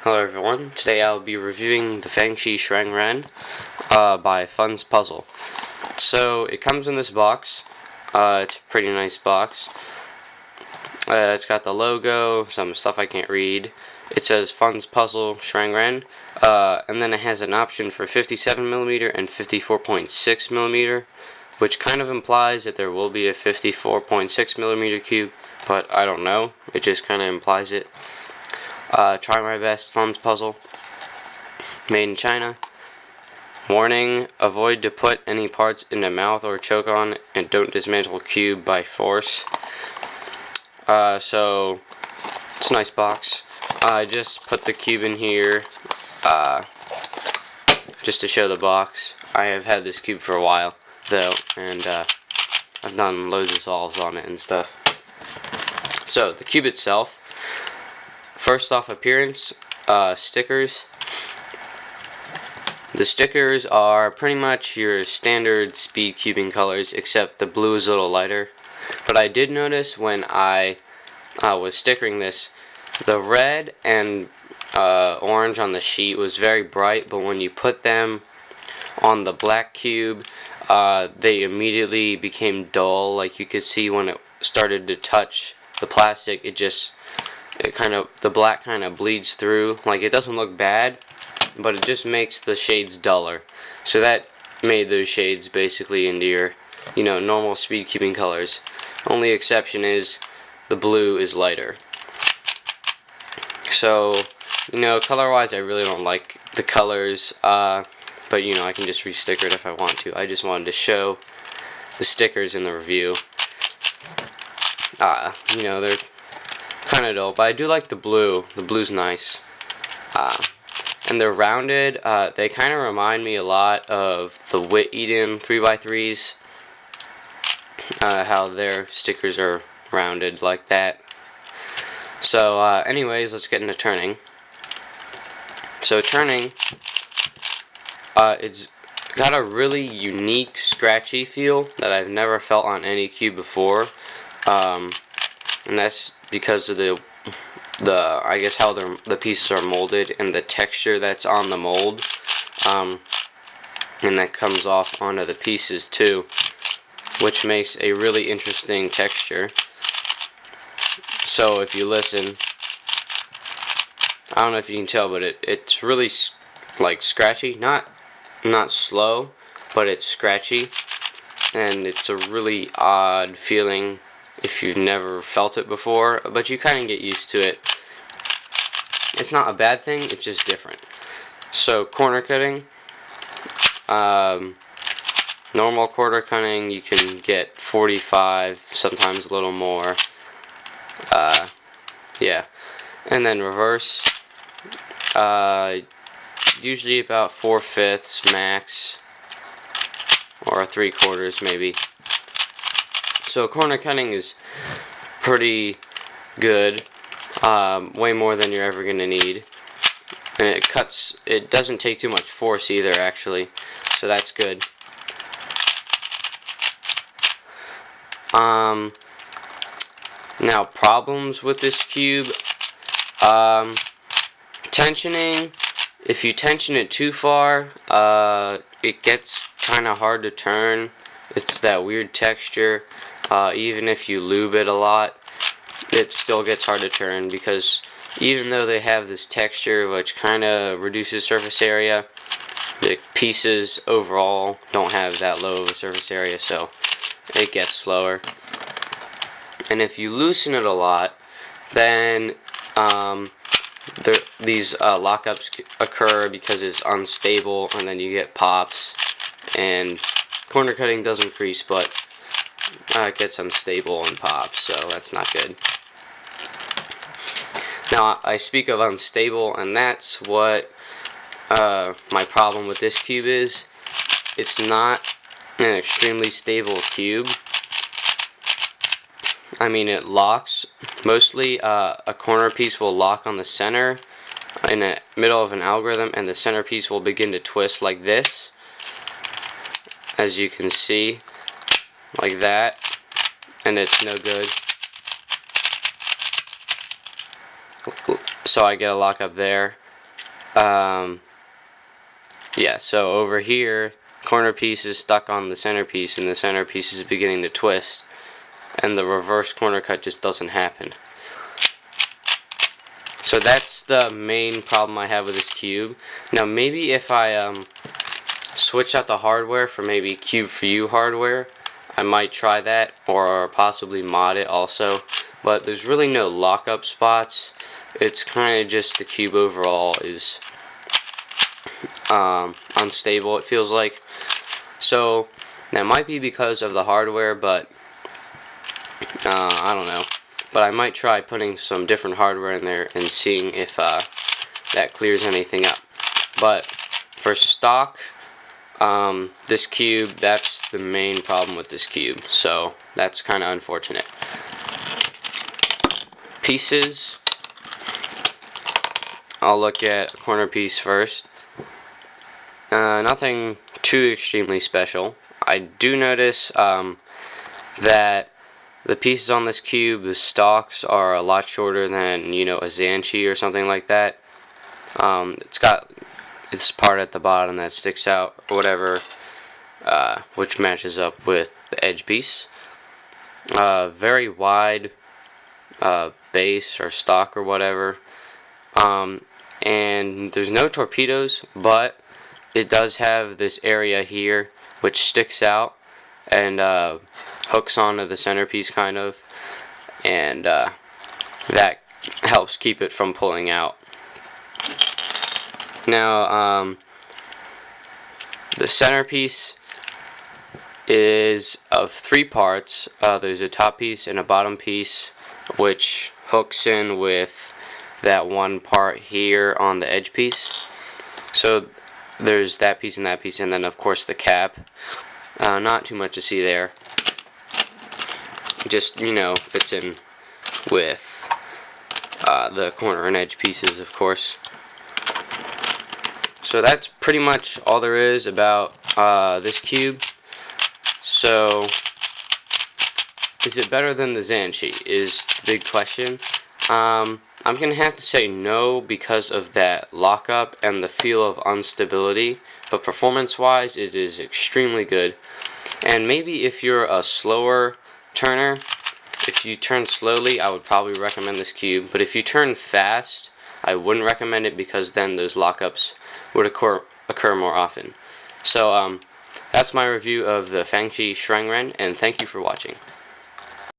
Hello everyone, today I'll be reviewing the Fangshi Shuang Ren by Fun's Puzzle. So it comes in this box. It's a pretty nice box. It's got the logo, some stuff I can't read. It says Fun's Puzzle Shuang Ren, and then it has an option for 57mm and 54.6mm, which kind of implies that there will be a 54.6mm cube, but I don't know, it just kind of implies it. Try my best, Fun's Puzzle. Made in China. Warning, avoid to put any parts in the mouth or choke on, and don't dismantle cube by force. So, it's a nice box. I just put the cube in here, just to show the box. I have had this cube for a while, though, and I've done loads of solves on it and stuff. So, the cube itself. First off, appearance, stickers. The stickers are pretty much your standard speed cubing colors, except the blue is a little lighter. But I did notice when I was stickering this, the red and orange on the sheet was very bright, but when you put them on the black cube, they immediately became dull. Like you could see when it started to touch the plastic, the black kind of bleeds through. Like, it doesn't look bad, but it just makes the shades duller. So that made those shades basically into your, normal speed cubing colors. Only exception is the blue is lighter. So, color wise I really don't like the colors, but I can just re-sticker it if I want to. I just wanted to show the stickers in the review. They're kind of dull, but I do like the blue. The blue's nice. And they're rounded. They kind of remind me a lot of the Wit Eden 3x3s. How their stickers are rounded like that. So, anyways, let's get into turning. So, turning, it's got a really unique, scratchy feel that I've never felt on any cube before. And that's because of I guess how the pieces are molded and the texture that's on the mold, and that comes off onto the pieces too, which makes a really interesting texture. So if you listen, I don't know if you can tell, but it's really like scratchy, not slow, but it's scratchy, and it's a really odd feeling if you've never felt it before, but you kind of get used to it. It's not a bad thing, it's just different. So, corner cutting. Normal quarter cutting, you can get 45, sometimes a little more. Yeah. And then reverse. Usually about 4/5 max, or 3/4 maybe. So corner cutting is pretty good, way more than you're ever gonna need, and it doesn't take too much force either, actually, so that's good. Now, problems with this cube, tensioning. If you tension it too far, it gets kind of hard to turn. It's that weird texture. Even if you lube it a lot, it still gets hard to turn, because even though they have this texture which kind of reduces surface area, the pieces overall don't have that low of a surface area, so it gets slower. And if you loosen it a lot, then these lockups occur because it's unstable, and then you get pops. And corner cutting doesn't crease, but it gets unstable and pops, so that's not good. Now, I speak of unstable, and that's what my problem with this cube is. It's not an extremely stable cube. I mean, it locks. Mostly, a corner piece will lock on the center in the middle of an algorithm, and the center piece will begin to twist like this, as you can see, like that, and it's no good. So I get a lock up there, Yeah, so over here, corner piece is stuck on the centerpiece, and the centerpiece is beginning to twist, and the reverse corner cut just doesn't happen. So that's the main problem I have with this cube. Now maybe if I switch out the hardware for maybe Cube for You hardware, I might try that, or possibly mod it also. But there's really no lockup spots. It's kind of just the cube overall is unstable, it feels like. So that might be because of the hardware, but I don't know. But I might try putting some different hardware in there and seeing if that clears anything up. But for stock, this cube, that's the main problem with this cube, so that's kind of unfortunate. Pieces, I'll look at a corner piece first. Nothing too extremely special. I do notice that the pieces on this cube, the stalks are a lot shorter than, you know, a Zhanchi or something like that. It's got this part at the bottom that sticks out, or whatever, which matches up with the edge piece. Very wide base or stock or whatever. And there's no torpedoes, but it does have this area here which sticks out and hooks onto the centerpiece kind of, and that helps keep it from pulling out. Now the centerpiece is of 3 parts. There's a top piece and a bottom piece which hooks in with that one part here on the edge piece. So there's that piece, and then of course the cap. Not too much to see there. Just, you know, fits in with the corner and edge pieces, of course. So that's pretty much all there is about this cube. So, is it better than the Zhanchi is the big question. I'm going to have to say no because of that lockup and the feel of instability, but performance-wise it is extremely good. And maybe if you're a slower turner, if you turn slowly, I would probably recommend this cube, but if you turn fast, I wouldn't recommend it because then those lockups would occur more often. So that's my review of the Fangshi Shuang Ren, and thank you for watching.